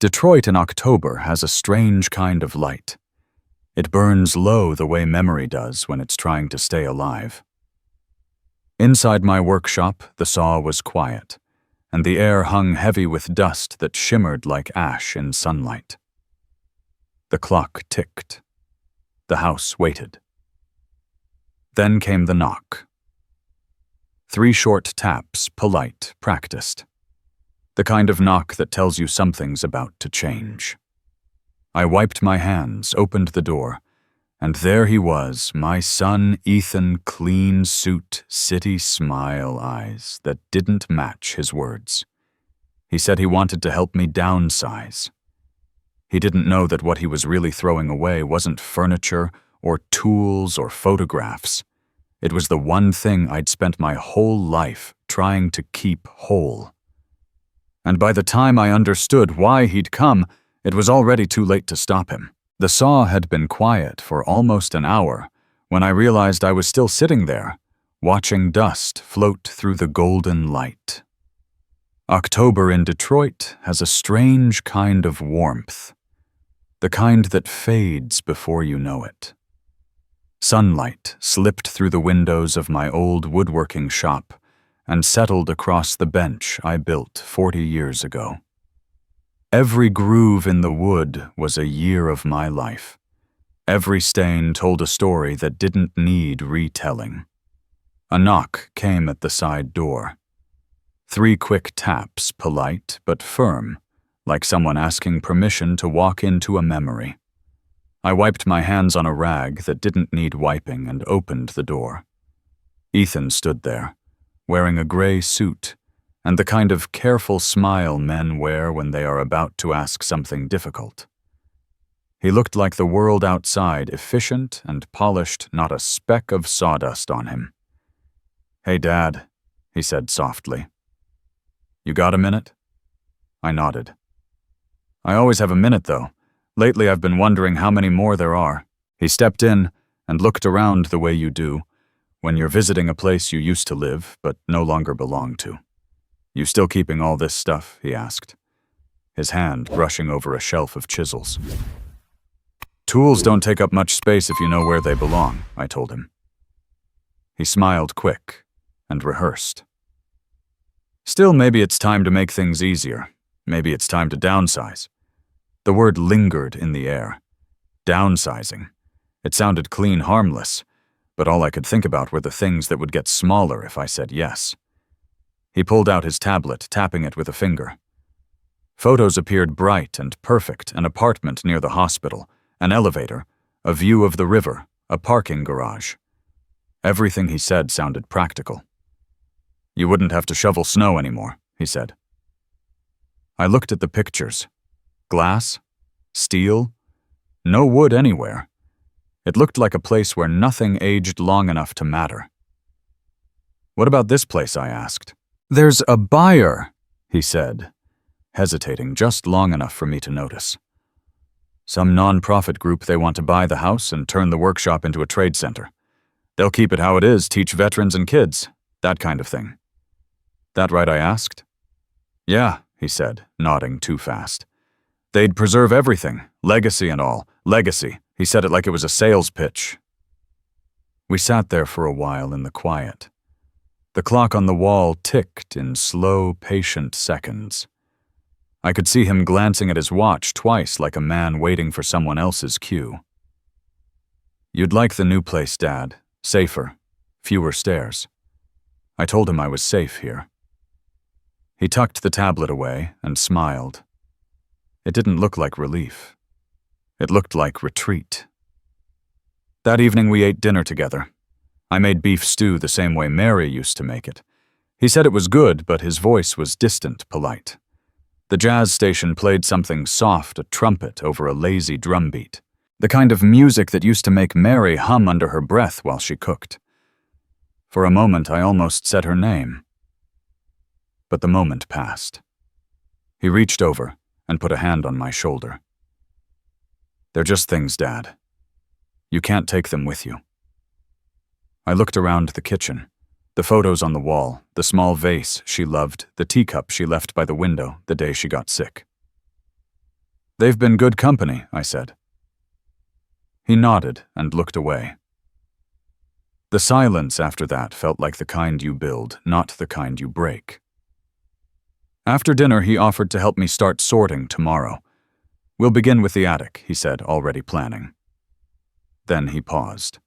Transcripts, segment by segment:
Detroit in October has a strange kind of light. It burns low the way memory does when it's trying to stay alive. Inside my workshop, the saw was quiet, and the air hung heavy with dust that shimmered like ash in sunlight. The clock ticked. The house waited. Then came the knock. 3 short taps, polite, practiced. The kind of knock that tells you something's about to change. I wiped my hands, opened the door, and there he was, my son Ethan, clean suit, city smile eyes that didn't match his words. He said he wanted to help me downsize. He didn't know that what he was really throwing away wasn't furniture or tools or photographs. It was the one thing I'd spent my whole life trying to keep whole. And by the time I understood why he'd come, it was already too late to stop him. The saw had been quiet for almost an hour when I realized I was still sitting there, watching dust float through the golden light. October in Detroit has a strange kind of warmth, the kind that fades before you know it. Sunlight slipped through the windows of my old woodworking shop and settled across the bench I built 40 years ago. Every groove in the wood was a year of my life. Every stain told a story that didn't need retelling. A knock came at the side door. 3 quick taps, polite but firm, like someone asking permission to walk into a memory. I wiped my hands on a rag that didn't need wiping and opened the door. Ethan stood there, wearing a gray suit and the kind of careful smile men wear when they are about to ask something difficult. He looked like the world outside, efficient and polished, not a speck of sawdust on him. "Hey, Dad," he said softly. "You got a minute?" I nodded. "I always have a minute, though. Lately I've been wondering how many more there are." He stepped in and looked around the way you do when you're visiting a place you used to live but no longer belong to. "You still keeping all this stuff?" he asked, his hand brushing over a shelf of chisels. "Tools don't take up much space if you know where they belong," I told him. He smiled quick and rehearsed. "Still, maybe it's time to make things easier. Maybe it's time to downsize." The word lingered in the air. Downsizing. It sounded clean harmless, but all I could think about were the things that would get smaller if I said yes. He pulled out his tablet, tapping it with a finger. Photos appeared bright and perfect: an apartment near the hospital, an elevator, a view of the river, a parking garage. Everything he said sounded practical. "You wouldn't have to shovel snow anymore," he said. I looked at the pictures. Glass? Steel? No wood anywhere. It looked like a place where nothing aged long enough to matter. "What about this place?" I asked. "There's a buyer," he said, hesitating just long enough for me to notice. "Some non-profit group. They want to buy the house and turn the workshop into a trade center. They'll keep it how it is, teach veterans and kids, that kind of thing." "That right?" I asked. "Yeah," he said, nodding too fast. "They'd preserve everything, legacy and all. Legacy." He said it like it was a sales pitch. We sat there for a while in the quiet. The clock on the wall ticked in slow, patient seconds. I could see him glancing at his watch twice like a man waiting for someone else's cue. "You'd like the new place, Dad. Safer. Fewer stairs." I told him I was safe here. He tucked the tablet away and smiled. It didn't look like relief. It looked like retreat. That evening we ate dinner together. I made beef stew the same way Mary used to make it. He said it was good, but his voice was distant, polite. The jazz station played something soft, a trumpet over a lazy drum beat, the kind of music that used to make Mary hum under her breath while she cooked. For a moment I almost said her name. But the moment passed. He reached over and put a hand on my shoulder. "They're just things, Dad. You can't take them with you." I looked around the kitchen. The photos on the wall, the small vase she loved, the teacup she left by the window the day she got sick. They've been good company, I said. He nodded and looked away. The silence after that felt like the kind you build, not the kind you break. After dinner, he offered to help me start sorting tomorrow. We'll begin with the attic, he said, already planning. Then he paused.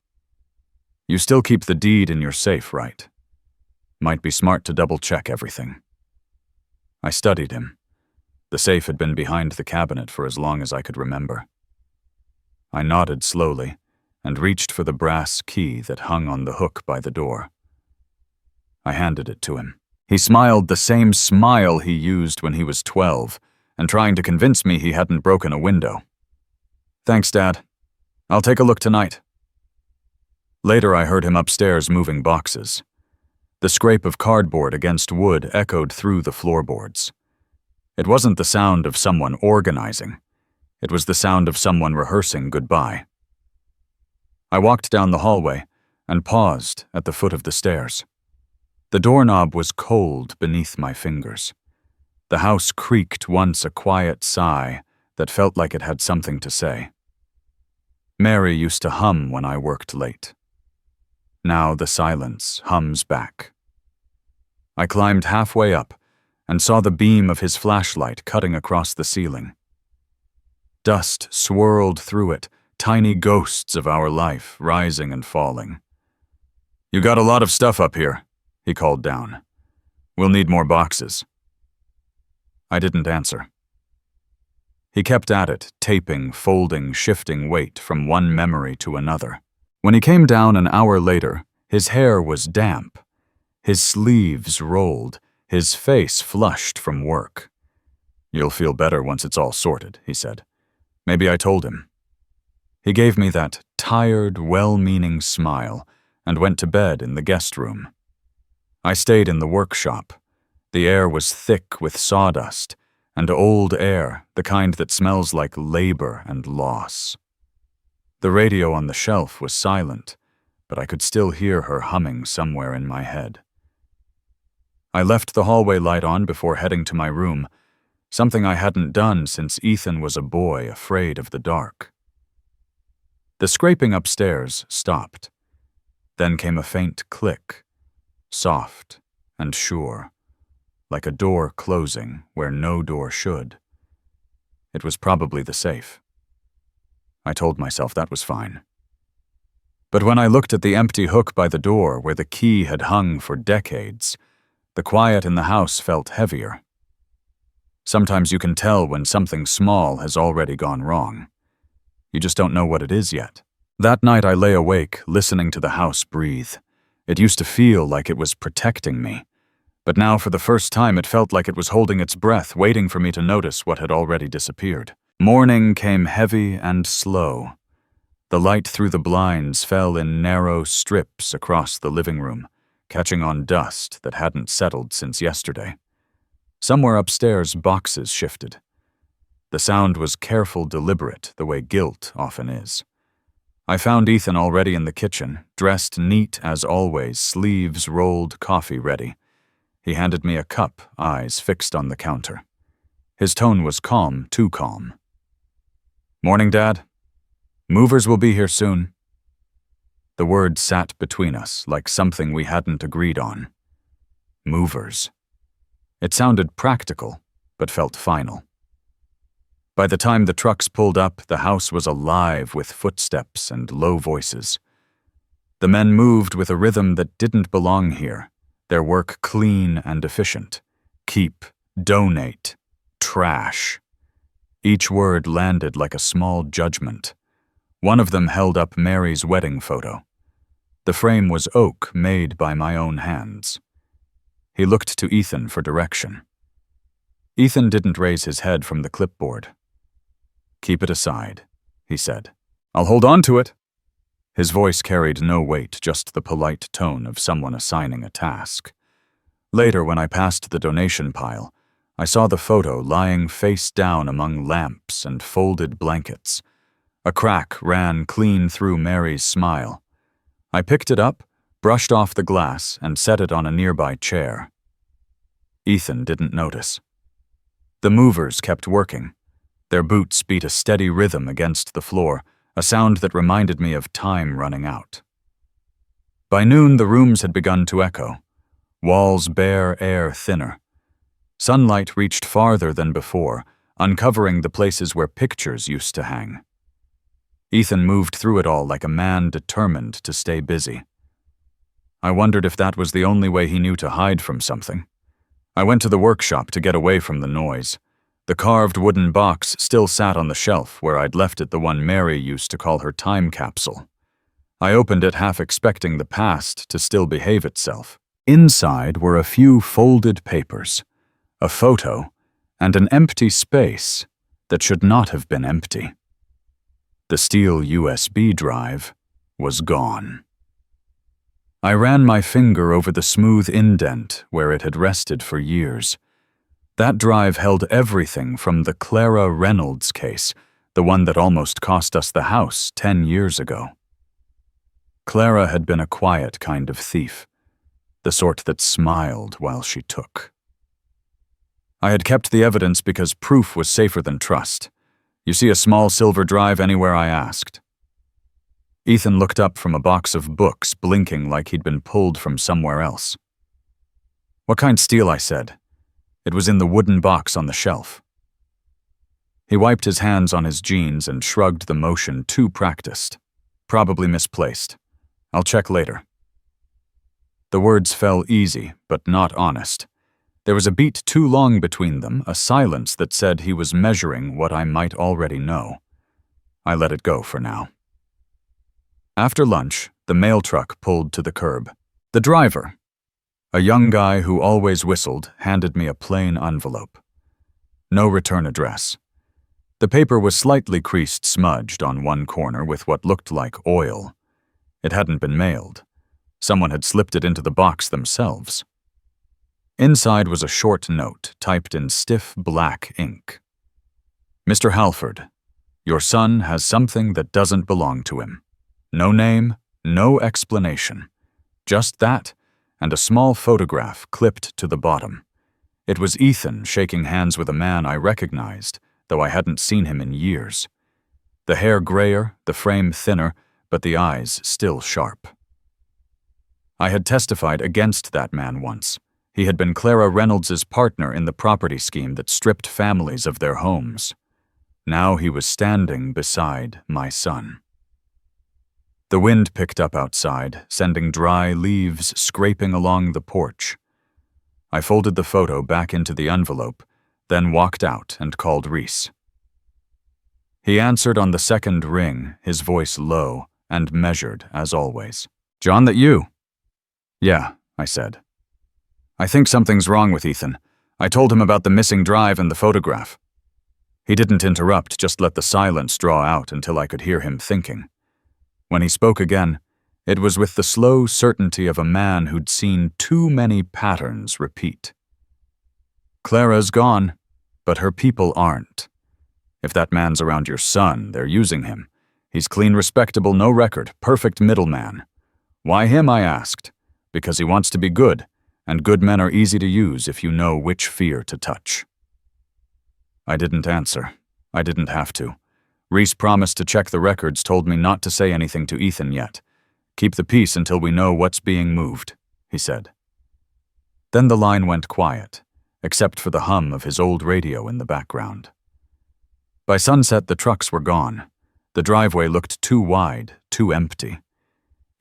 You still keep the deed in your safe, right? Might be smart to double-check everything. I studied him. The safe had been behind the cabinet for as long as I could remember. I nodded slowly and reached for the brass key that hung on the hook by the door. I handed it to him. He smiled the same smile he used when he was 12, and trying to convince me he hadn't broken a window. Thanks, Dad. I'll take a look tonight. Later, I heard him upstairs moving boxes. The scrape of cardboard against wood echoed through the floorboards. It wasn't the sound of someone organizing. It was the sound of someone rehearsing goodbye. I walked down the hallway and paused at the foot of the stairs. The doorknob was cold beneath my fingers. The house creaked once, a quiet sigh that felt like it had something to say. Mary used to hum when I worked late. Now the silence hums back. I climbed halfway up and saw the beam of his flashlight cutting across the ceiling. Dust swirled through it, tiny ghosts of our life rising and falling. You got a lot of stuff up here, he called down. We'll need more boxes. I didn't answer. He kept at it, taping, folding, shifting weight from one memory to another. When he came down an hour later, his hair was damp. His sleeves rolled, his face flushed from work. You'll feel better once it's all sorted, he said. Maybe I told him. He gave me that tired, well-meaning smile and went to bed in the guest room. I stayed in the workshop. The air was thick with sawdust, and old air, the kind that smells like labor and loss. The radio on the shelf was silent, but I could still hear her humming somewhere in my head. I left the hallway light on before heading to my room, something I hadn't done since Ethan was a boy afraid of the dark. The scraping upstairs stopped. Then came a faint click, soft and sure, like a door closing where no door should. It was probably the safe. I told myself that was fine. But when I looked at the empty hook by the door where the key had hung for decades, the quiet in the house felt heavier. Sometimes you can tell when something small has already gone wrong. You just don't know what it is yet. That night I lay awake, listening to the house breathe. It used to feel like it was protecting me, but now for the first time it felt like it was holding its breath, waiting for me to notice what had already disappeared. Morning came heavy and slow. The light through the blinds fell in narrow strips across the living room, catching on dust that hadn't settled since yesterday. Somewhere upstairs, boxes shifted. The sound was careful, deliberate, the way guilt often is. I found Ethan already in the kitchen, dressed neat as always, sleeves rolled, coffee ready. He handed me a cup, eyes fixed on the counter. His tone was calm, too calm. Morning, Dad. Movers will be here soon. The word sat between us, like something we hadn't agreed on. Movers. It sounded practical, but felt final. By the time the trucks pulled up, the house was alive with footsteps and low voices. The men moved with a rhythm that didn't belong here, their work clean and efficient. Keep, donate, trash. Each word landed like a small judgment. One of them held up Mary's wedding photo. The frame was oak made by my own hands. He looked to Ethan for direction. Ethan didn't raise his head from the clipboard. Keep it aside, he said. I'll hold on to it. His voice carried no weight, just the polite tone of someone assigning a task. Later, when I passed the donation pile, I saw the photo lying face down among lamps and folded blankets. A crack ran clean through Mary's smile. I picked it up, brushed off the glass, and set it on a nearby chair. Ethan didn't notice. The movers kept working. Their boots beat a steady rhythm against the floor, a sound that reminded me of time running out. By noon, the rooms had begun to echo, walls bare, air thinner. Sunlight reached farther than before, uncovering the places where pictures used to hang. Ethan moved through it all like a man determined to stay busy. I wondered if that was the only way he knew to hide from something. I went to the workshop to get away from the noise. The carved wooden box still sat on the shelf where I'd left it the one Mary used to call her time capsule. I opened it half expecting the past to still behave itself. Inside were a few folded papers, a photo, and an empty space that should not have been empty. The steel USB drive was gone. I ran my finger over the smooth indent where it had rested for years. That drive held everything from the Clara Reynolds case, the one that almost cost us the house 10 years ago. Clara had been a quiet kind of thief, the sort that smiled while she took. I had kept the evidence because proof was safer than trust. You see a small silver drive anywhere, I asked. Ethan looked up from a box of books, blinking like he'd been pulled from somewhere else. What kind steel, I said. It was in the wooden box on the shelf. He wiped his hands on his jeans and shrugged the motion too practiced. Probably misplaced. I'll check later. The words fell easy, but not honest. There was a beat too long between them, a silence that said he was measuring what I might already know. I let it go for now. After lunch, the mail truck pulled to the curb. The driver, a young guy who always whistled, handed me a plain envelope. No return address. The paper was slightly creased, smudged on one corner with what looked like oil. It hadn't been mailed. Someone had slipped it into the box themselves. Inside was a short note, typed in stiff black ink. Mr. Halford, your son has something that doesn't belong to him. No name, no explanation. Just that, and a small photograph clipped to the bottom. It was Ethan shaking hands with a man I recognized, though I hadn't seen him in years. The hair grayer, the frame thinner, but the eyes still sharp. I had testified against that man once. He had been Clara Reynolds' partner in the property scheme that stripped families of their homes. Now he was standing beside my son. The wind picked up outside, sending dry leaves scraping along the porch. I folded the photo back into the envelope, then walked out and called Reese. He answered on the second ring, his voice low and measured as always. John, that you? Yeah, I said. I think something's wrong with Ethan. I told him about the missing drive and the photograph. He didn't interrupt, just let the silence draw out until I could hear him thinking. When he spoke again, it was with the slow certainty of a man who'd seen too many patterns repeat. Clara's gone, but her people aren't. If that man's around your son, they're using him. He's clean, respectable, no record, perfect middleman. Why him, I asked. Because he wants to be good, and good men are easy to use if you know which fear to touch. I didn't answer. I didn't have to. Reese promised to check the records, told me not to say anything to Ethan yet. Keep the peace until we know what's being moved, he said. Then the line went quiet, except for the hum of his old radio in the background. By sunset, the trucks were gone. The driveway looked too wide, too empty.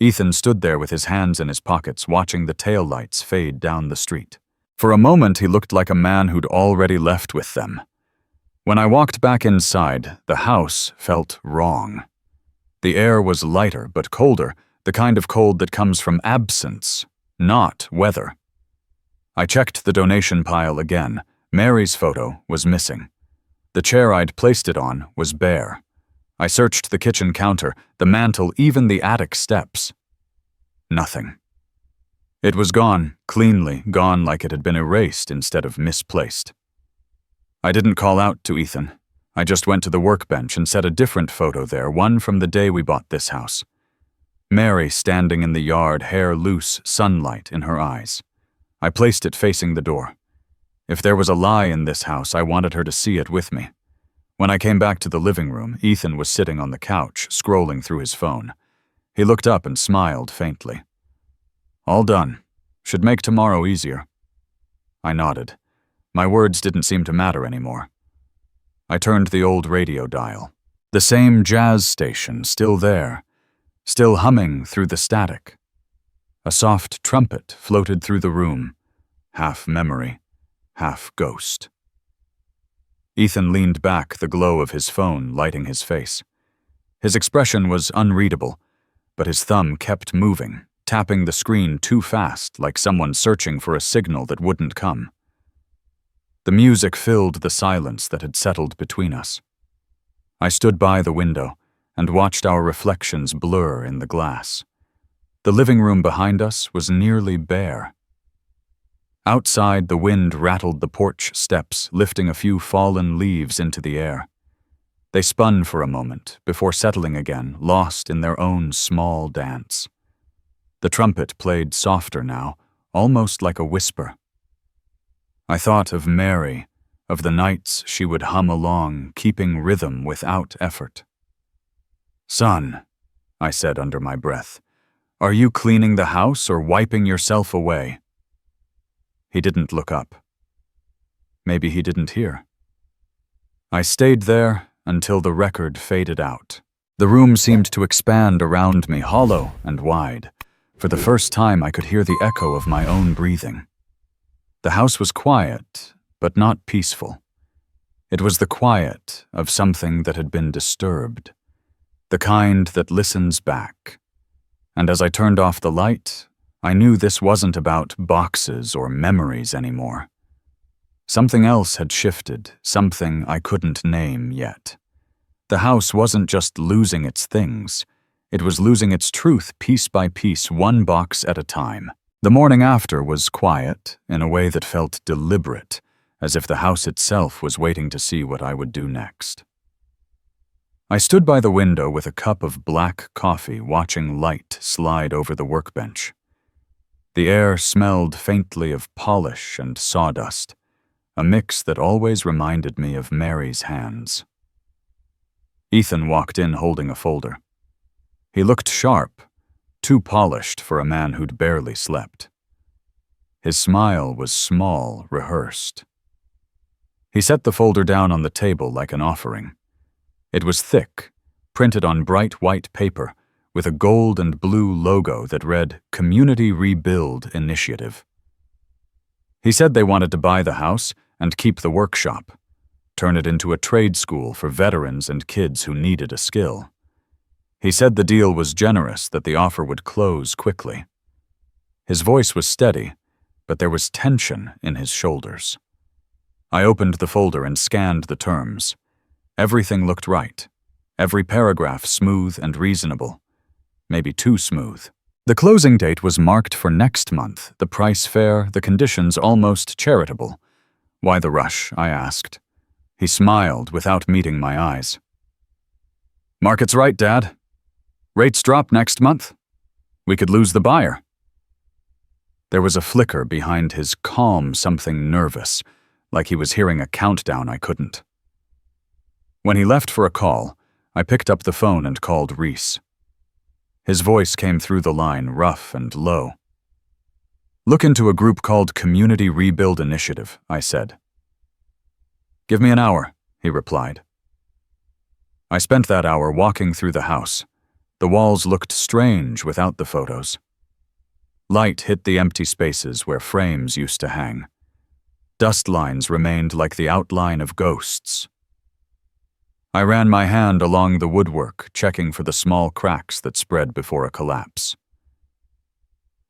Ethan stood there with his hands in his pockets, watching the taillights fade down the street. For a moment, he looked like a man who'd already left with them. When I walked back inside, the house felt wrong. The air was lighter but colder, the kind of cold that comes from absence, not weather. I checked the donation pile again. Mary's photo was missing. The chair I'd placed it on was bare. I searched the kitchen counter, the mantel, even the attic steps. Nothing. It was gone, cleanly, gone like it had been erased instead of misplaced. I didn't call out to Ethan. I just went to the workbench and set a different photo there, one from the day we bought this house. Mary standing in the yard, hair loose, sunlight in her eyes. I placed it facing the door. If there was a lie in this house, I wanted her to see it with me. When I came back to the living room, Ethan was sitting on the couch, scrolling through his phone. He looked up and smiled faintly. "All done. Should make tomorrow easier." I nodded. My words didn't seem to matter anymore. I turned the old radio dial. The same jazz station, still there, still humming through the static. A soft trumpet floated through the room, half memory, half ghost. Ethan leaned back, the glow of his phone lighting his face. His expression was unreadable, but his thumb kept moving, tapping the screen too fast, like someone searching for a signal that wouldn't come. The music filled the silence that had settled between us. I stood by the window and watched our reflections blur in the glass. The living room behind us was nearly bare. Outside, the wind rattled the porch steps, lifting a few fallen leaves into the air. They spun for a moment, before settling again, lost in their own small dance. The trumpet played softer now, almost like a whisper. I thought of Mary, of the nights she would hum along, keeping rhythm without effort. "Son," I said under my breath, "are you cleaning the house or wiping yourself away?" He didn't look up. Maybe he didn't hear. I stayed there until the record faded out. The room seemed to expand around me, hollow and wide. For the first time, I could hear the echo of my own breathing. The house was quiet, but not peaceful. It was the quiet of something that had been disturbed, the kind that listens back. And as I turned off the light, I knew this wasn't about boxes or memories anymore. Something else had shifted, something I couldn't name yet. The house wasn't just losing its things, it was losing its truth piece by piece, one box at a time. The morning after was quiet, in a way that felt deliberate, as if the house itself was waiting to see what I would do next. I stood by the window with a cup of black coffee, watching light slide over the workbench. The air smelled faintly of polish and sawdust, a mix that always reminded me of Mary's hands. Ethan walked in holding a folder. He looked sharp, too polished for a man who'd barely slept. His smile was small, rehearsed. He set the folder down on the table like an offering. It was thick, printed on bright white paper, with a gold and blue logo that read Community Rebuild Initiative. He said they wanted to buy the house and keep the workshop, turn it into a trade school for veterans and kids who needed a skill. He said the deal was generous, that the offer would close quickly. His voice was steady, but there was tension in his shoulders. I opened the folder and scanned the terms. Everything looked right, every paragraph smooth and reasonable. Maybe too smooth. The closing date was marked for next month, the price fair, the conditions almost charitable. "Why the rush?" I asked. He smiled without meeting my eyes. "Market's right, Dad. Rates drop next month. We could lose the buyer." There was a flicker behind his calm, something nervous, like he was hearing a countdown I couldn't. When he left for a call, I picked up the phone and called Reese. His voice came through the line, rough and low. "Look into a group called Community Rebuild Initiative," I said. "Give me an hour," he replied. I spent that hour walking through the house. The walls looked strange without the photos. Light hit the empty spaces where frames used to hang. Dust lines remained like the outline of ghosts. I ran my hand along the woodwork, checking for the small cracks that spread before a collapse.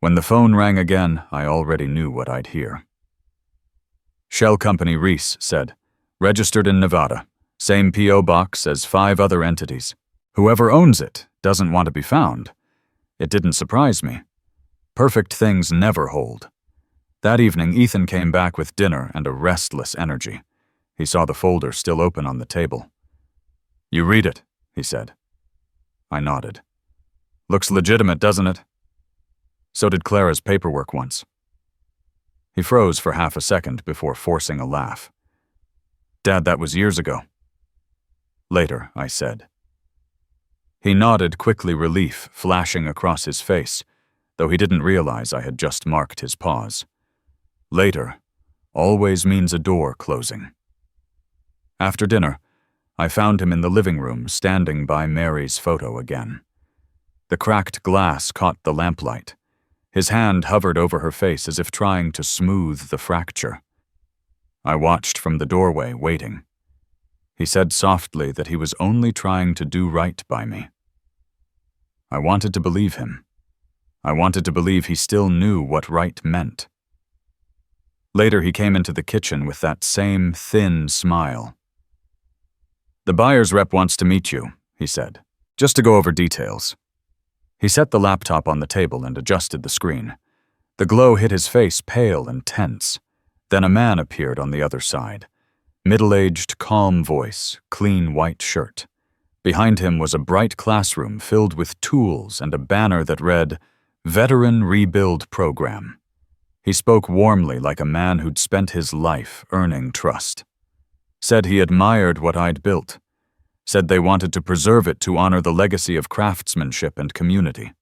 When the phone rang again, I already knew what I'd hear. "Shell Company," Reese said. "Registered in Nevada. Same P.O. box as 5 other entities. Whoever owns it doesn't want to be found." It didn't surprise me. Perfect things never hold. That evening, Ethan came back with dinner and a restless energy. He saw the folder still open on the table. "You read it," he said. I nodded. "Looks legitimate, doesn't it?" "So did Clara's paperwork once." He froze for half a second before forcing a laugh. "Dad, that was years ago." Later, I said. He nodded, quickly, relief flashing across his face, though he didn't realize I had just marked his pause. Later always means a door closing. After dinner, I found him in the living room, standing by Mary's photo again. The cracked glass caught the lamplight. His hand hovered over her face as if trying to smooth the fracture. I watched from the doorway, waiting. He said softly that he was only trying to do right by me. I wanted to believe him. I wanted to believe he still knew what right meant. Later, he came into the kitchen with that same thin smile. "The buyer's rep wants to meet you," he said, "just to go over details." He set the laptop on the table and adjusted the screen. The glow hit his face, pale and tense. Then a man appeared on the other side. Middle-aged, calm voice, clean white shirt. Behind him was a bright classroom filled with tools and a banner that read, "Veteran Rebuild Program." He spoke warmly, like a man who'd spent his life earning trust. Said he admired what I'd built. Said they wanted to preserve it to honor the legacy of craftsmanship and community.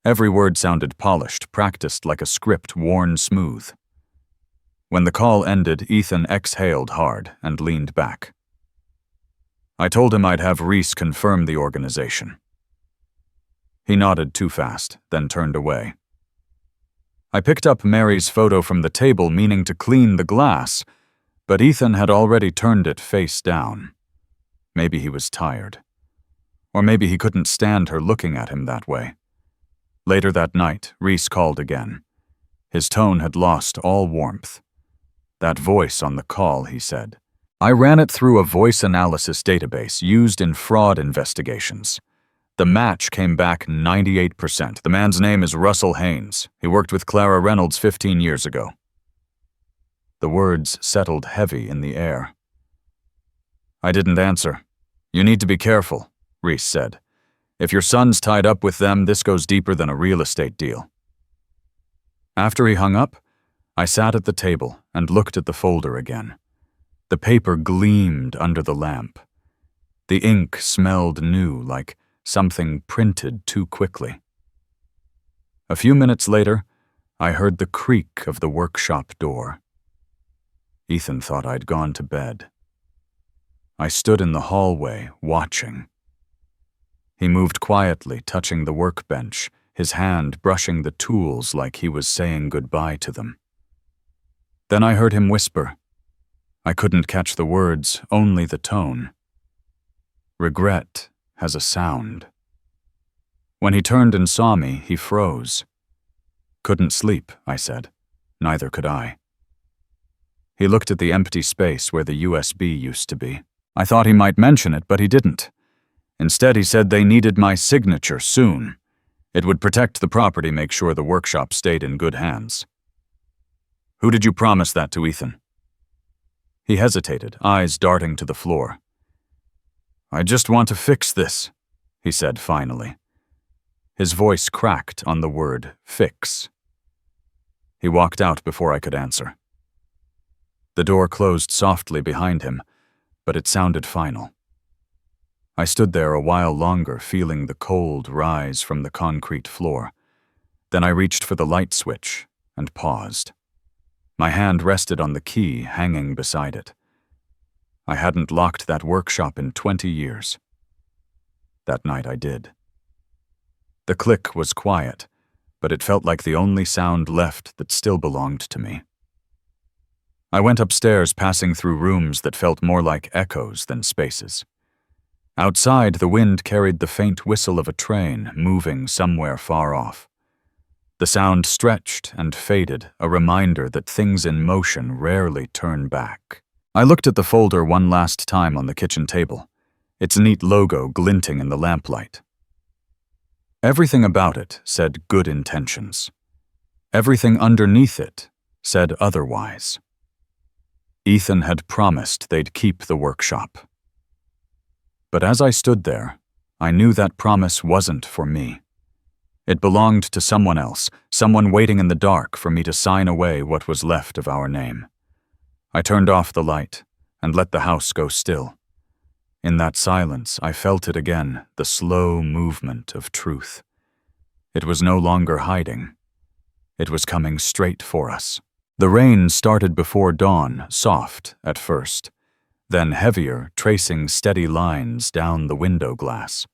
Every word sounded polished, practiced like a script worn smooth. When the call ended, Ethan exhaled hard and leaned back. I told him I'd have Reese confirm the organization. He nodded too fast, then turned away. I picked up Mary's photo from the table, meaning to clean the glass, but Ethan had already turned it face down. Maybe he was tired. Or maybe he couldn't stand her looking at him that way. Later that night, Reese called again. His tone had lost all warmth. "That voice on the call," he said. "I ran it through a voice analysis database used in fraud investigations. The match came back 98%. The man's name is Russell Haynes. He worked with Clara Reynolds 15 years ago." The words settled heavy in the air. I didn't answer. "You need to be careful," Reese said. "If your son's tied up with them, this goes deeper than a real estate deal." After he hung up, I sat at the table and looked at the folder again. The paper gleamed under the lamp. The ink smelled new, like something printed too quickly. A few minutes later, I heard the creak of the workshop door. Ethan thought I'd gone to bed. I stood in the hallway, watching. He moved quietly, touching the workbench, his hand brushing the tools like he was saying goodbye to them. Then I heard him whisper. I couldn't catch the words, only the tone. "Regret has a sound." When he turned and saw me, he froze. "Couldn't sleep," I said. "Neither could I." He looked at the empty space where the USB used to be. I thought he might mention it, but he didn't. Instead, he said they needed my signature soon. It would protect the property, make sure the workshop stayed in good hands. "Who did you promise that to, Ethan?" He hesitated, eyes darting to the floor. "I just want to fix this," he said finally. His voice cracked on the word fix. He walked out before I could answer. The door closed softly behind him, but it sounded final. I stood there a while longer, feeling the cold rise from the concrete floor. Then I reached for the light switch and paused. My hand rested on the key hanging beside it. I hadn't locked that workshop in 20 years. That night I did. The click was quiet, but it felt like the only sound left that still belonged to me. I went upstairs, passing through rooms that felt more like echoes than spaces. Outside, the wind carried the faint whistle of a train moving somewhere far off. The sound stretched and faded, a reminder that things in motion rarely turn back. I looked at the folder one last time on the kitchen table, its neat logo glinting in the lamplight. Everything about it said good intentions. Everything underneath it said otherwise. Ethan had promised they'd keep the workshop. But as I stood there, I knew that promise wasn't for me. It belonged to someone else, someone waiting in the dark for me to sign away what was left of our name. I turned off the light and let the house go still. In that silence, I felt it again, the slow movement of truth. It was no longer hiding. It was coming straight for us. The rain started before dawn, soft at first, then heavier, tracing steady lines down the window glass.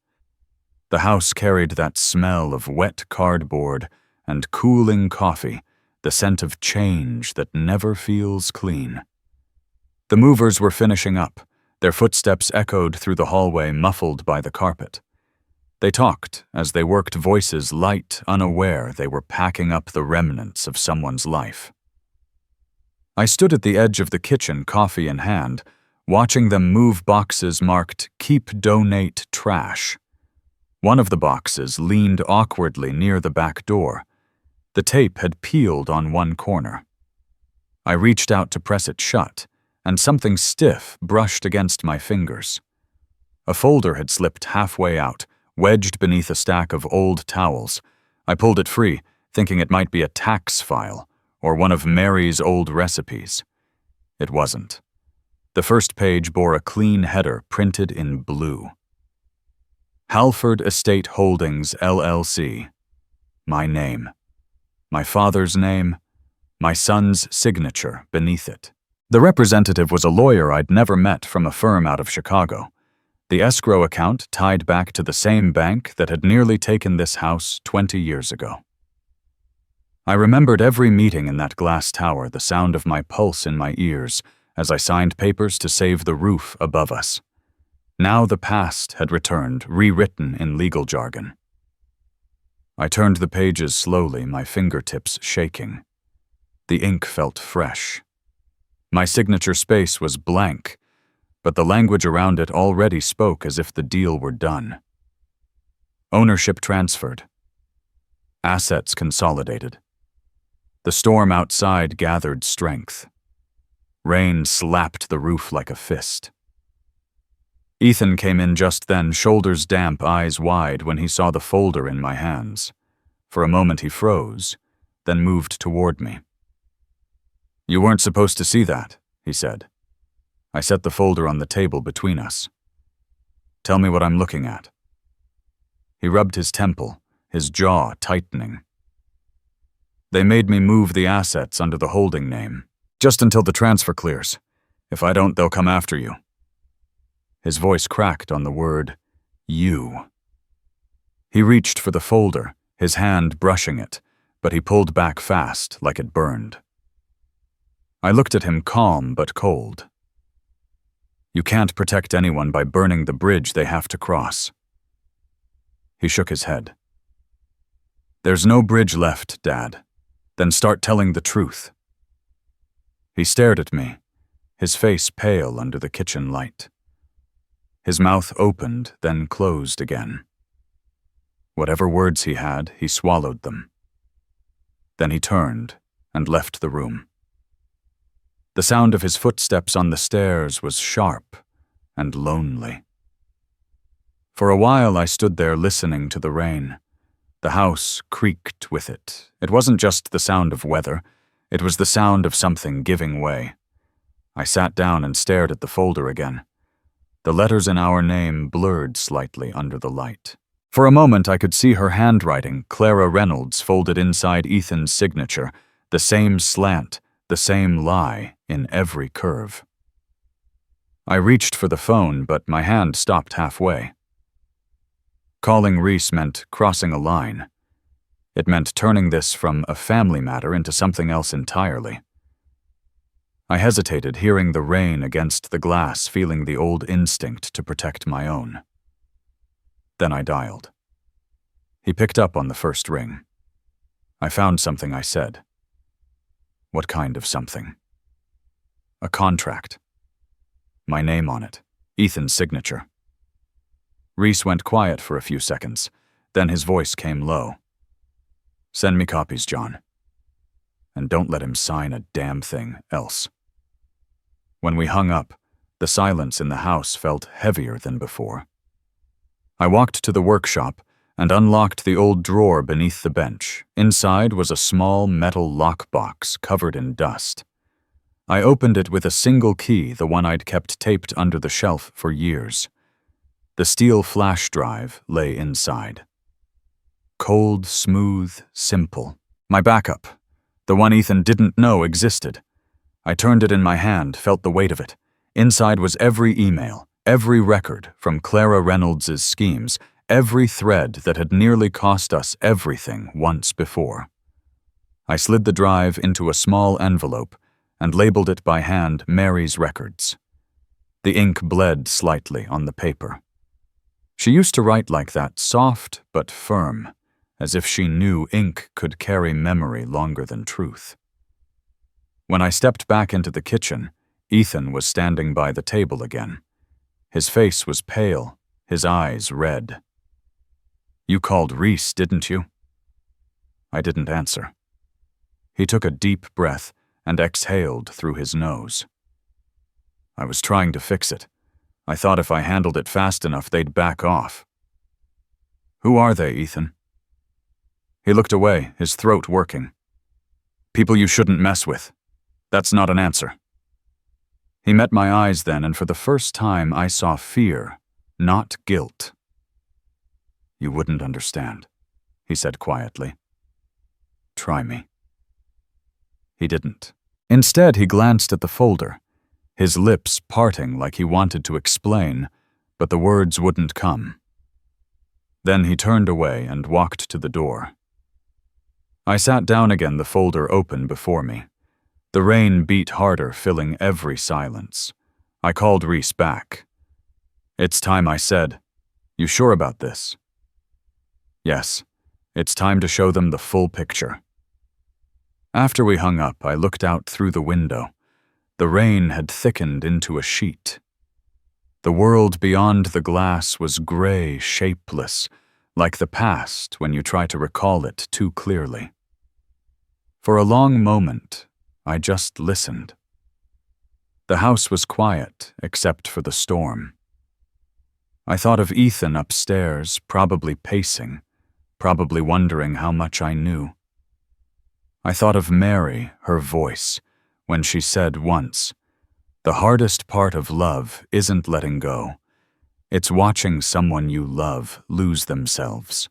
The house carried that smell of wet cardboard and cooling coffee, the scent of change that never feels clean. The movers were finishing up. Their footsteps echoed through the hallway, muffled by the carpet. They talked as they worked, voices light, unaware they were packing up the remnants of someone's life. I stood at the edge of the kitchen, coffee in hand, watching them move boxes marked "Keep Donate Trash." One of the boxes leaned awkwardly near the back door. The tape had peeled on one corner. I reached out to press it shut, and something stiff brushed against my fingers. A folder had slipped halfway out, wedged beneath a stack of old towels. I pulled it free, thinking it might be a tax file or one of Mary's old recipes. It wasn't. The first page bore a clean header printed in blue. Halford Estate Holdings, LLC. My name. My father's name. My son's signature beneath it. The representative was a lawyer I'd never met, from a firm out of Chicago. The escrow account tied back to the same bank that had nearly taken this house 20 years ago. I remembered every meeting in that glass tower, the sound of my pulse in my ears as I signed papers to save the roof above us. Now the past had returned, rewritten in legal jargon. I turned the pages slowly, my fingertips shaking. The ink felt fresh. My signature space was blank, but the language around it already spoke as if the deal were done. Ownership transferred. Assets consolidated. The storm outside gathered strength. Rain slapped the roof like a fist. Ethan came in just then, shoulders damp, eyes wide, when he saw the folder in my hands. For a moment he froze, then moved toward me. "You weren't supposed to see that," he said. I set the folder on the table between us. "Tell me what I'm looking at." He rubbed his temple, his jaw tightening. "They made me move the assets under the holding name, just until the transfer clears. If I don't, they'll come after you." His voice cracked on the word, "you." He reached for the folder, his hand brushing it, but he pulled back fast, like it burned. I looked at him, calm but cold. "You can't protect anyone by burning the bridge they have to cross." He shook his head. "There's no bridge left, Dad. Then start telling the truth." He stared at me, his face pale under the kitchen light. His mouth opened, then closed again. Whatever words he had, he swallowed them. Then he turned and left the room. The sound of his footsteps on the stairs was sharp and lonely. For a while I stood there listening to the rain. The house creaked with it. It wasn't just the sound of weather, it was the sound of something giving way. I sat down and stared at the folder again. The letters in our name blurred slightly under the light. For a moment I could see her handwriting, Clara Reynolds, folded inside Ethan's signature, the same slant, the same lie in every curve. I reached for the phone, but my hand stopped halfway. Calling Reese meant crossing a line. It meant turning this from a family matter into something else entirely. I hesitated, hearing the rain against the glass, feeling the old instinct to protect my own. Then I dialed. He picked up on the first ring. "I found something," I said. "What kind of something?" "A contract. My name on it. Ethan's signature." Reese went quiet for a few seconds. Then his voice came low. "Send me copies, John. And don't let him sign a damn thing else." When we hung up, the silence in the house felt heavier than before. I walked to the workshop and unlocked the old drawer beneath the bench. Inside was a small metal lockbox covered in dust. I opened it with a single key, the one I'd kept taped under the shelf for years. The steel flash drive lay inside. Cold, smooth, simple. My backup. The one Ethan didn't know existed. I turned it in my hand, felt the weight of it. Inside was every email, every record from Clara Reynolds's schemes, every thread that had nearly cost us everything once before. I slid the drive into a small envelope and labeled it by hand Mary's Records. The ink bled slightly on the paper. She used to write like that, soft but firm, as if she knew ink could carry memory longer than truth. When I stepped back into the kitchen, Ethan was standing by the table again. His face was pale, his eyes red. "You called Reese, didn't you?" I didn't answer. He took a deep breath and exhaled through his nose. "I was trying to fix it. I thought if I handled it fast enough, they'd back off." "Who are they, Ethan?" He looked away, his throat working. "People you shouldn't mess with. That's not an answer." He met my eyes then, and for the first time I saw fear, not guilt. "You wouldn't understand," he said quietly. "Try me." He didn't. Instead, he glanced at the folder, his lips parting like he wanted to explain, but the words wouldn't come. Then he turned away and walked to the door. I sat down again, the folder open before me. The rain beat harder, filling every silence. I called Reese back. "It's time," I said. "You sure about this?" "Yes, it's time to show them the full picture." After we hung up, I looked out through the window. The rain had thickened into a sheet. The world beyond the glass was gray, shapeless, like the past when you try to recall it too clearly. For a long moment, I just listened. The house was quiet, except for the storm. I thought of Ethan upstairs, probably pacing, probably wondering how much I knew. I thought of Mary, her voice, when she said once, "The hardest part of love isn't letting go. It's watching someone you love lose themselves."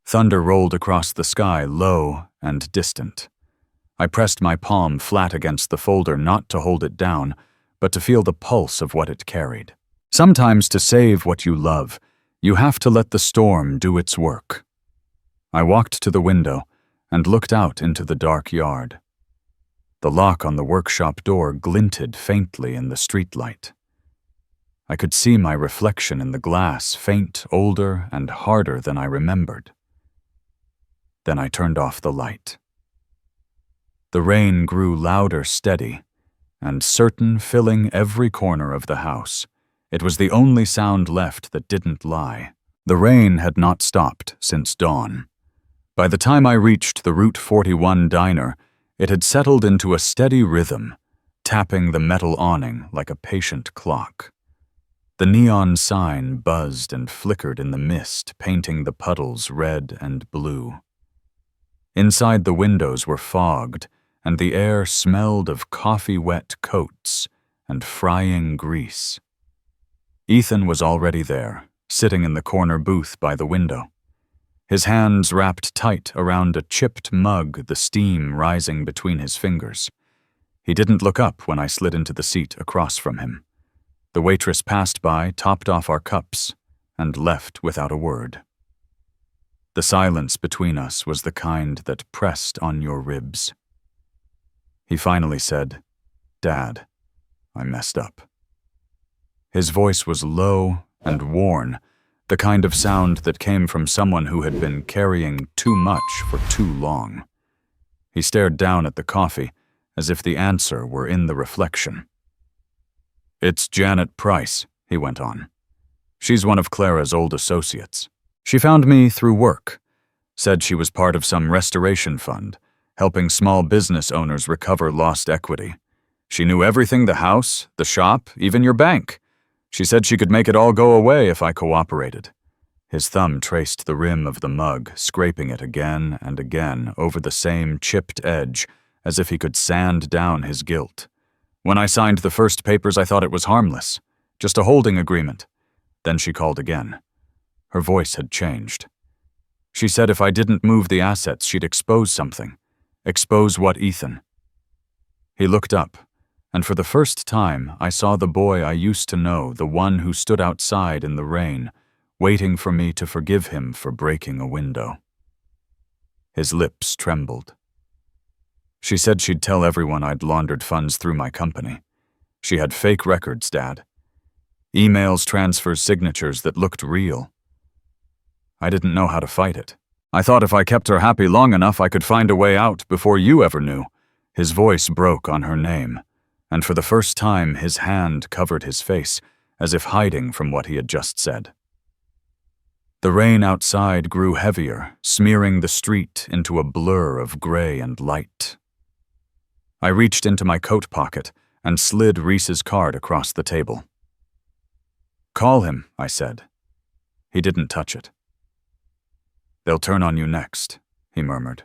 Thunder rolled across the sky, low and distant. I pressed my palm flat against the folder, not to hold it down, but to feel the pulse of what it carried. Sometimes to save what you love, you have to let the storm do its work. I walked to the window and looked out into the dark yard. The lock on the workshop door glinted faintly in the streetlight. I could see my reflection in the glass, faint, older, and harder than I remembered. Then I turned off the light. The rain grew louder, steady, and certain, filling every corner of the house. It was the only sound left that didn't lie. The rain had not stopped since dawn. By the time I reached the Route 41 diner, it had settled into a steady rhythm, tapping the metal awning like a patient clock. The neon sign buzzed and flickered in the mist, painting the puddles red and blue. Inside, the windows were fogged, and the air smelled of coffee-wet coats and frying grease. Ethan was already there, sitting in the corner booth by the window. His hands wrapped tight around a chipped mug, the steam rising between his fingers. He didn't look up when I slid into the seat across from him. The waitress passed by, topped off our cups, and left without a word. The silence between us was the kind that pressed on your ribs. He finally said, "Dad, I messed up." His voice was low and worn, the kind of sound that came from someone who had been carrying too much for too long. He stared down at the coffee, as if the answer were in the reflection. "It's Janet Price," he went on. "She's one of Clara's old associates. She found me through work, said she was part of some restoration fund, helping small business owners recover lost equity. She knew everything, the house, the shop, even your bank. She said she could make it all go away if I cooperated." His thumb traced the rim of the mug, scraping it again and again over the same chipped edge, as if he could sand down his guilt. "When I signed the first papers, I thought it was harmless, just a holding agreement. Then she called again. Her voice had changed. She said if I didn't move the assets, she'd expose something. Expose what, Ethan? He looked up, and for the first time I saw the boy I used to know, the one who stood outside in the rain, waiting for me to forgive him for breaking a window. His lips trembled. She said she'd tell everyone I'd laundered funds through my company. She had fake records, Dad. Emails, transfers, signatures that looked real. I didn't know how to fight it. I thought if I kept her happy long enough, I could find a way out before you ever knew. His voice broke on her name, and for the first time his hand covered his face, as if hiding from what he had just said. The rain outside grew heavier, smearing the street into a blur of gray and light. I reached into my coat pocket and slid Reese's card across the table. "Call him," I said. He didn't touch it. "They'll turn on you next," he murmured.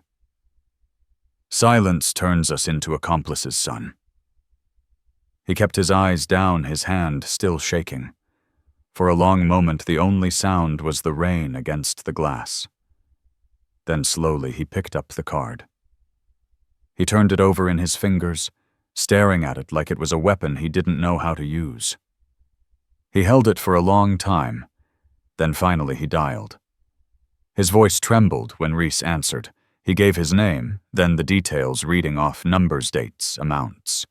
Silence turns us into accomplices, son. He kept his eyes down, his hand still shaking. For a long moment, the only sound was the rain against the glass. Then slowly he picked up the card. He turned it over in his fingers, staring at it like it was a weapon he didn't know how to use. He held it for a long time, then finally he dialed. His voice trembled when Reese answered. He gave his name, then the details, reading off numbers, dates, amounts.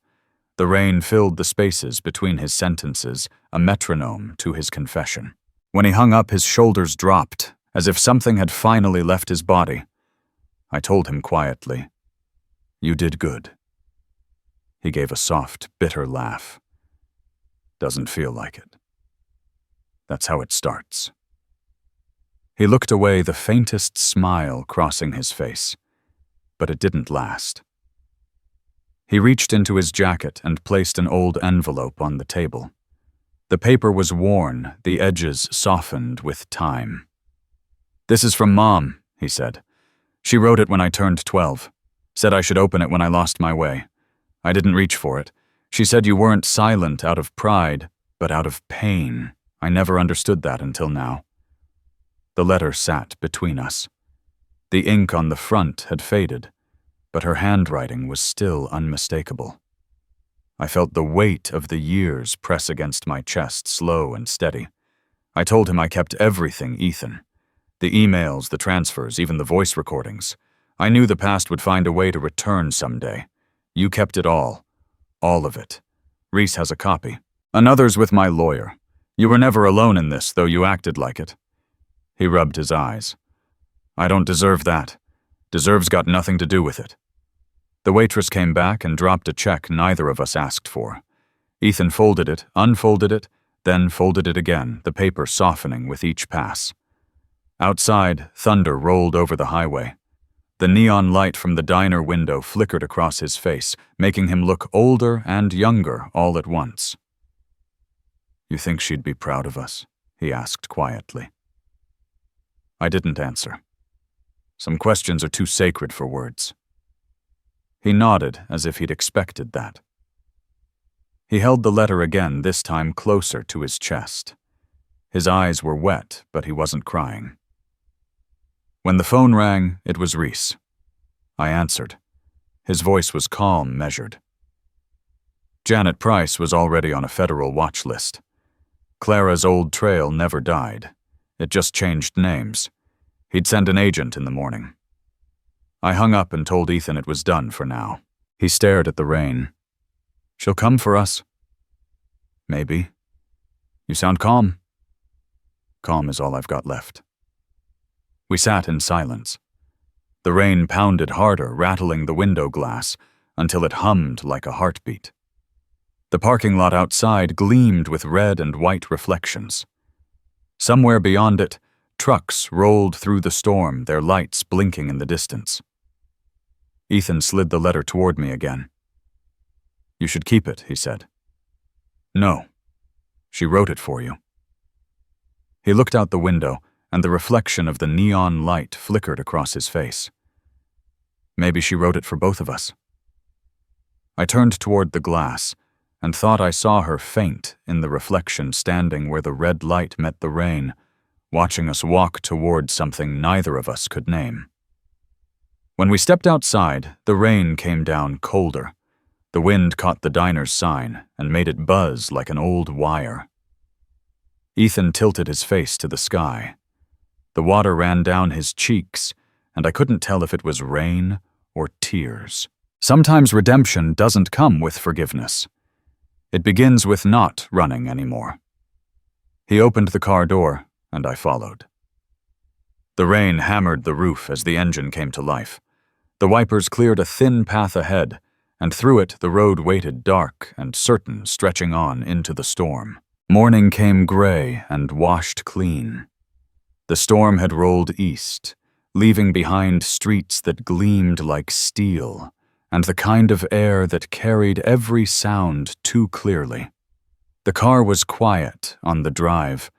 The rain filled the spaces between his sentences, a metronome to his confession. When he hung up, his shoulders dropped, as if something had finally left his body. I told him quietly, "You did good." He gave a soft, bitter laugh. "Doesn't feel like it. That's how it starts." He looked away, the faintest smile crossing his face, but it didn't last. He reached into his jacket and placed an old envelope on the table. The paper was worn, the edges softened with time. "This is from Mom," he said. "She wrote it when I turned 12. Said I should open it when I lost my way. I didn't reach for it. She said you weren't silent out of pride, but out of pain. I never understood that until now." The letter sat between us. The ink on the front had faded, but her handwriting was still unmistakable. I felt the weight of the years press against my chest, slow and steady. I told him I kept everything, Ethan. The emails, the transfers, even the voice recordings. I knew the past would find a way to return someday. You kept it all of it. Reese has a copy. Another's with my lawyer. You were never alone in this, though you acted like it. He rubbed his eyes. I don't deserve that. Deserve's got nothing to do with it. The waitress came back and dropped a check neither of us asked for. Ethan folded it, unfolded it, then folded it again, the paper softening with each pass. Outside, thunder rolled over the highway. The neon light from the diner window flickered across his face, making him look older and younger all at once. "You think she'd be proud of us?" he asked quietly. I didn't answer. Some questions are too sacred for words. He nodded as if he'd expected that. He held the letter again, this time closer to his chest. His eyes were wet, but he wasn't crying. When the phone rang, it was Reese. I answered. His voice was calm, measured. Janet Price was already on a federal watch list. Clara's old trail never died. It just changed names. He'd send an agent in the morning. I hung up and told Ethan it was done for now. He stared at the rain. "She'll come for us." "Maybe. You sound calm." "Calm is all I've got left." We sat in silence. The rain pounded harder, rattling the window glass, until it hummed like a heartbeat. The parking lot outside gleamed with red and white reflections. Somewhere beyond it, trucks rolled through the storm, their lights blinking in the distance. Ethan slid the letter toward me again. "You should keep it," he said. "No. She wrote it for you." He looked out the window, and the reflection of the neon light flickered across his face. "Maybe she wrote it for both of us." I turned toward the glass, and thought I saw her faint in the reflection standing where the red light met the rain, watching us walk toward something neither of us could name. When we stepped outside, the rain came down colder. The wind caught the diner's sign and made it buzz like an old wire. Ethan tilted his face to the sky. The water ran down his cheeks, and I couldn't tell if it was rain or tears. Sometimes redemption doesn't come with forgiveness. It begins with not running anymore. He opened the car door, and I followed. The rain hammered the roof as the engine came to life. The wipers cleared a thin path ahead, and through it the road waited dark and certain, stretching on into the storm. Morning came gray and washed clean. The storm had rolled east, leaving behind streets that gleamed like steel, and the kind of air that carried every sound too clearly. The car was quiet on the drive,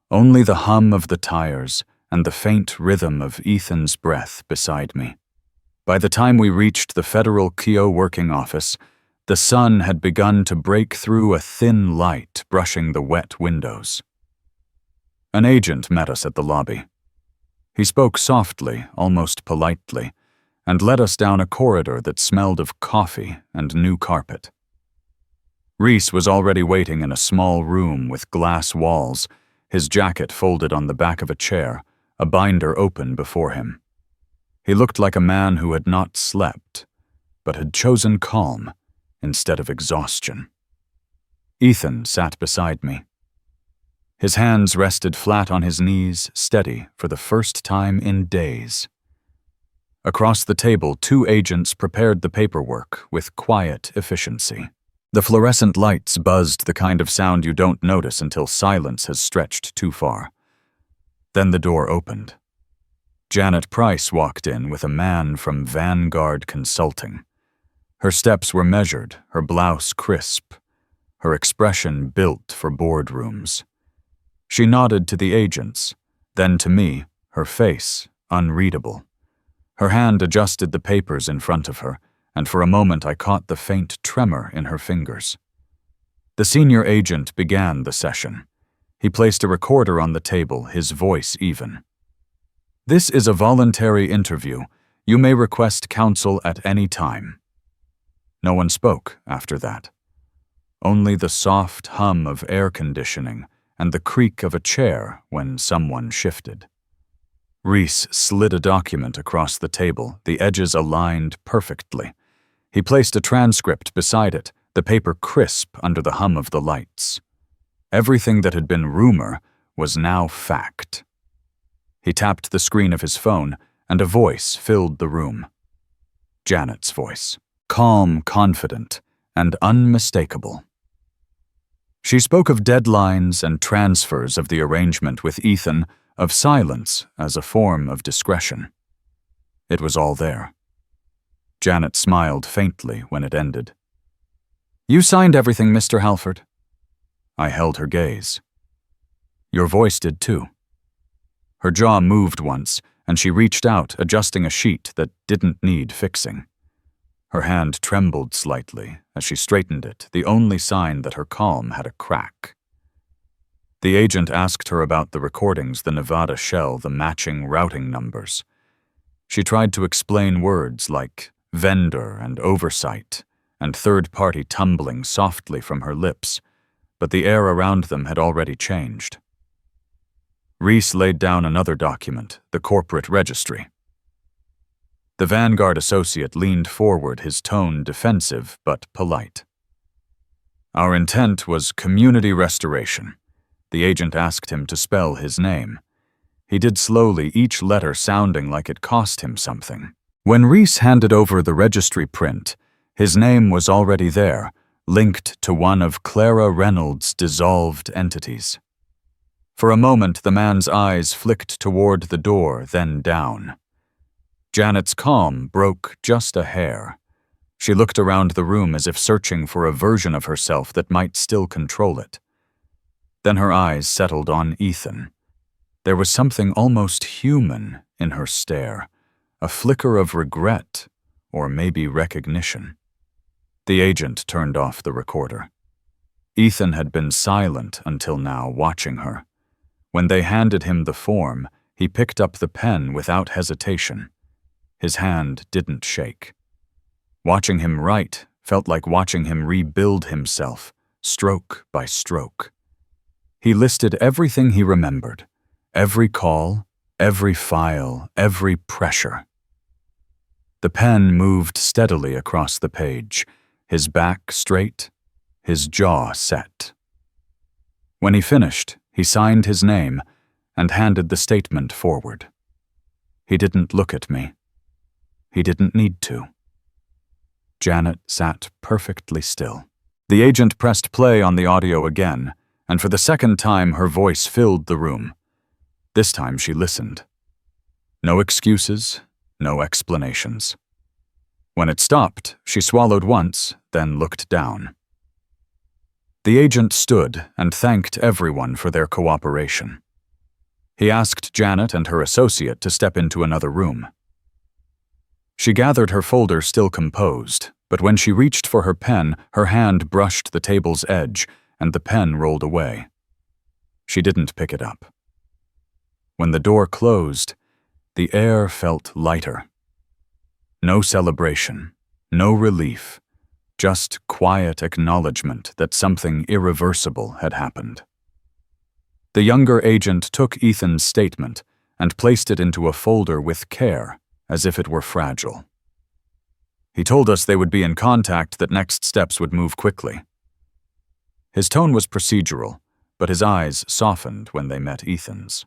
only the hum of the tires and the faint rhythm of Ethan's breath beside me. By the time we reached the Federal Kio working office, the sun had begun to break through a thin light brushing the wet windows. An agent met us at the lobby. He spoke softly, almost politely, and led us down a corridor that smelled of coffee and new carpet. Reese was already waiting in a small room with glass walls, his jacket folded on the back of a chair, a binder open before him. He looked like a man who had not slept, but had chosen calm instead of exhaustion. Ethan sat beside me. His hands rested flat on his knees, steady for the first time in days. Across the table, 2 agents prepared the paperwork with quiet efficiency. The fluorescent lights buzzed the kind of sound you don't notice until silence has stretched too far. Then the door opened. Janet Price walked in with a man from Vanguard Consulting. Her steps were measured, her blouse crisp, her expression built for boardrooms. She nodded to the agents, then to me, her face unreadable. Her hand adjusted the papers in front of her, and for a moment I caught the faint tremor in her fingers. The senior agent began the session. He placed a recorder on the table, his voice even. "This is a voluntary interview. You may request counsel at any time." No one spoke after that. Only the soft hum of air conditioning and the creak of a chair when someone shifted. Reese slid a document across the table, the edges aligned perfectly. He placed a transcript beside it, the paper crisp under the hum of the lights. Everything that had been rumor was now fact. He tapped the screen of his phone, and a voice filled the room. Janet's voice, calm, confident, and unmistakable. She spoke of deadlines and transfers of the arrangement with Ethan, of silence as a form of discretion. It was all there. Janet smiled faintly when it ended. "You signed everything, Mr. Halford." I held her gaze. "Your voice did too." Her jaw moved once, and she reached out, adjusting a sheet that didn't need fixing. Her hand trembled slightly as she straightened it, the only sign that her calm had a crack. The agent asked her about the recordings, the Nevada shell, the matching routing numbers. She tried to explain words like vendor and oversight, and third party tumbling softly from her lips, but the air around them had already changed. Reese laid down another document, the corporate registry. The Vanguard associate leaned forward, his tone defensive but polite. "Our intent was community restoration." The agent asked him to spell his name. He did slowly, each letter sounding like it cost him something. When Reese handed over the registry print, his name was already there, linked to one of Clara Reynolds' dissolved entities. For a moment, the man's eyes flicked toward the door, then down. Janet's calm broke just a hair. She looked around the room as if searching for a version of herself that might still control it. Then her eyes settled on Ethan. There was something almost human in her stare, a flicker of regret, or maybe recognition. The agent turned off the recorder. Ethan had been silent until now, watching her. When they handed him the form, he picked up the pen without hesitation. His hand didn't shake. Watching him write felt like watching him rebuild himself, stroke by stroke. He listed everything he remembered, every call, every file, every pressure. The pen moved steadily across the page, his back straight, his jaw set. When he finished, he signed his name and handed the statement forward. He didn't look at me. He didn't need to. Janet sat perfectly still. The agent pressed play on the audio again, and for the second time her voice filled the room. This time she listened. No excuses, no explanations. When it stopped, she swallowed once, then looked down. The agent stood and thanked everyone for their cooperation. He asked Janet and her associate to step into another room. She gathered her folder still composed, but when she reached for her pen, her hand brushed the table's edge and the pen rolled away. She didn't pick it up. When the door closed, the air felt lighter. No celebration, no relief, just quiet acknowledgement that something irreversible had happened. The younger agent took Ethan's statement and placed it into a folder with care, as if it were fragile. He told us they would be in contact, that next steps would move quickly. His tone was procedural, but his eyes softened when they met Ethan's.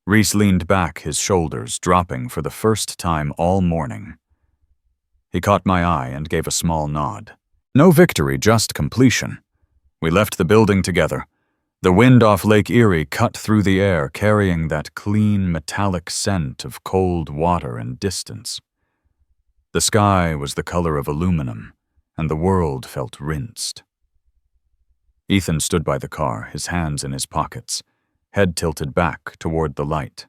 Reese leaned back, his shoulders dropping for the first time all morning. He caught my eye and gave a small nod. No victory, just completion. We left the building together. The wind off Lake Erie cut through the air, carrying that clean, metallic scent of cold water and distance. The sky was the color of aluminum, and the world felt rinsed. Ethan stood by the car, his hands in his pockets, head tilted back toward the light.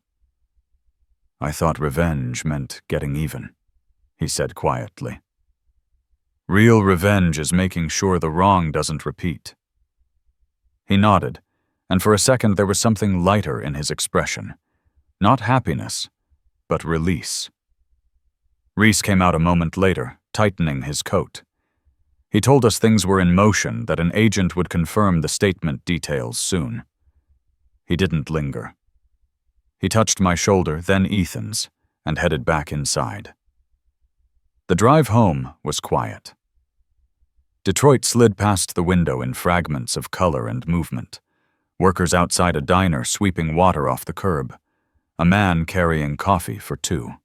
"I thought revenge meant getting even," he said quietly. "Real revenge is making sure the wrong doesn't repeat." He nodded, and for a second there was something lighter in his expression. Not happiness, but release. Reese came out a moment later, tightening his coat. He told us things were in motion, that an agent would confirm the statement details soon. He didn't linger. He touched my shoulder, then Ethan's, and headed back inside. The drive home was quiet. Detroit slid past the window in fragments of color and movement. Workers outside a diner sweeping water off the curb. A man carrying coffee for two.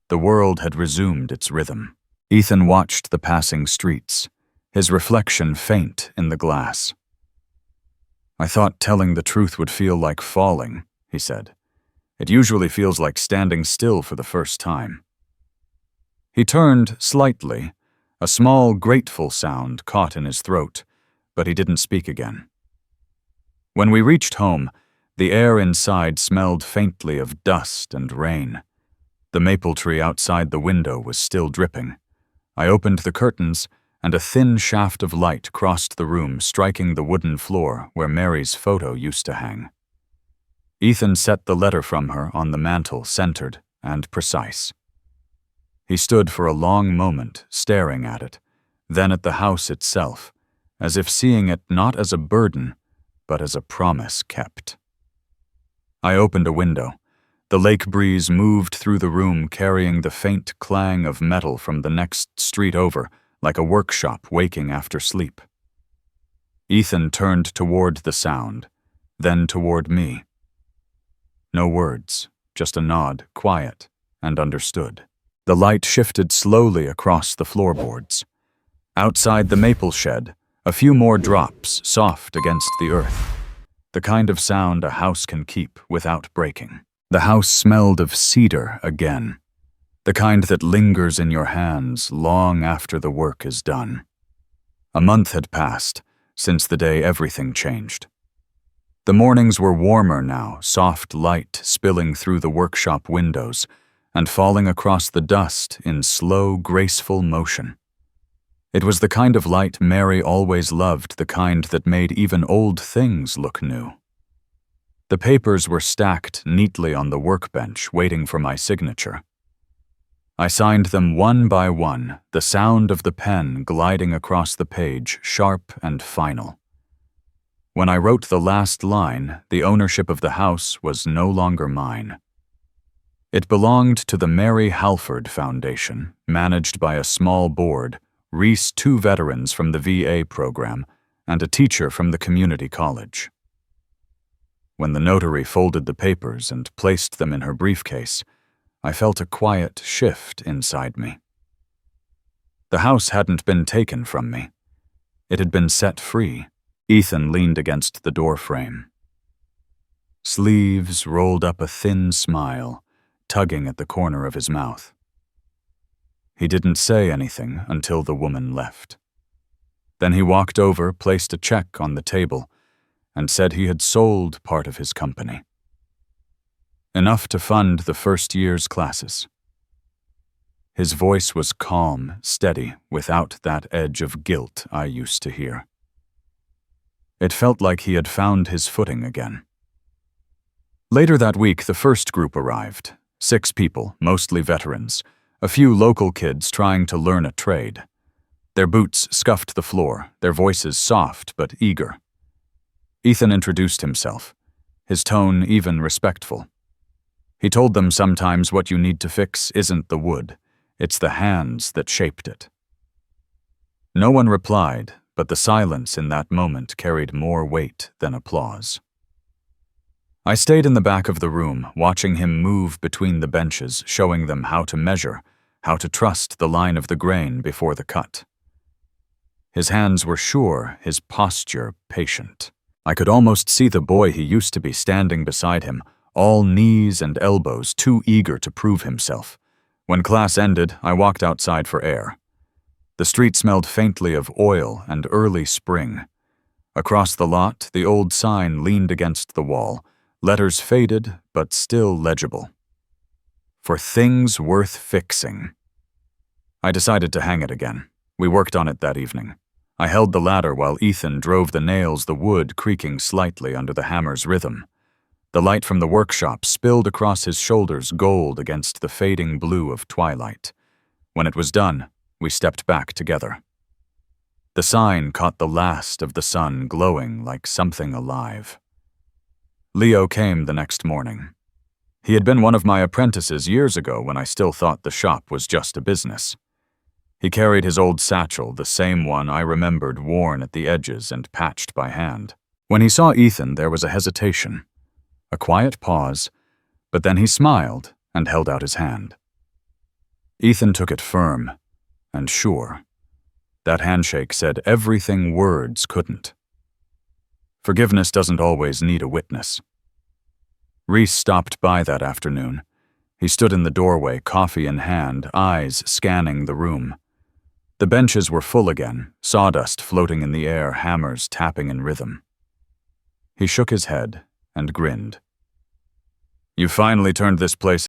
The world had resumed its rhythm. Ethan watched the passing streets, his reflection faint in the glass. "I thought telling the truth would feel like falling," he said. "It usually feels like standing still for the first time." He turned slightly. A small, grateful sound caught in his throat, but he didn't speak again. When we reached home, the air inside smelled faintly of dust and rain. The maple tree outside the window was still dripping. I opened the curtains, and a thin shaft of light crossed the room, striking the wooden floor where Mary's photo used to hang. Ethan set the letter from her on the mantel, centered and precise. He stood for a long moment, staring at it, then at the house itself, as if seeing it not as a burden, but as a promise kept. I opened a window. The lake breeze moved through the room, carrying the faint clang of metal from the next street over, like a workshop waking after sleep. Ethan turned toward the sound, then toward me. No words, just a nod, quiet and understood. The light shifted slowly across the floorboards. Outside the maple shed, a few more drops, soft against the earth. The kind of sound a house can keep without breaking. The house smelled of cedar again, the kind that lingers in your hands long after the work is done. A month had passed since the day everything changed. The mornings were warmer now, soft light spilling through the workshop windows and falling across the dust in slow, graceful motion. It was the kind of light Mary always loved, the kind that made even old things look new. The papers were stacked neatly on the workbench, waiting for my signature. I signed them one by one, the sound of the pen gliding across the page, sharp and final. When I wrote the last line, the ownership of the house was no longer mine. It belonged to the Mary Halford Foundation, managed by a small board, Reese, 2 veterans from the VA program, and a teacher from the community college. When the notary folded the papers and placed them in her briefcase, I felt a quiet shift inside me. The house hadn't been taken from me. It had been set free. Ethan leaned against the doorframe. Sleeves rolled up a thin smile, tugging at the corner of his mouth. He didn't say anything until the woman left. Then he walked over, placed a check on the table, and said he had sold part of his company. Enough to fund the first year's classes. His voice was calm, steady, without that edge of guilt I used to hear. It felt like he had found his footing again. Later that week, the first group arrived. 6 people, mostly veterans, a few local kids trying to learn a trade. Their boots scuffed the floor, their voices soft but eager. Ethan introduced himself, his tone even respectful. He told them sometimes what you need to fix isn't the wood, it's the hands that shaped it. No one replied, but the silence in that moment carried more weight than applause. I stayed in the back of the room, watching him move between the benches, showing them how to measure, how to trust the line of the grain before the cut. His hands were sure, his posture patient. I could almost see the boy he used to be standing beside him, all knees and elbows, too eager to prove himself. When class ended, I walked outside for air. The street smelled faintly of oil and early spring. Across the lot, the old sign leaned against the wall, letters faded but still legible. For things worth fixing. I decided to hang it again. We worked on it that evening. I held the ladder while Ethan drove the nails, the wood creaking slightly under the hammer's rhythm. The light from the workshop spilled across his shoulders, gold against the fading blue of twilight. When it was done, we stepped back together. The sign caught the last of the sun, glowing like something alive. Leo came the next morning. He had been one of my apprentices years ago when I still thought the shop was just a business. He carried his old satchel, the same one I remembered, worn at the edges and patched by hand. When he saw Ethan, there was a hesitation, a quiet pause, but then he smiled and held out his hand. Ethan took it firm and sure. That handshake said everything words couldn't. Forgiveness doesn't always need a witness. Reese stopped by that afternoon. He stood in the doorway, coffee in hand, eyes scanning the room. The benches were full again, sawdust floating in the air, hammers tapping in rhythm. He shook his head and grinned. "You finally turned this place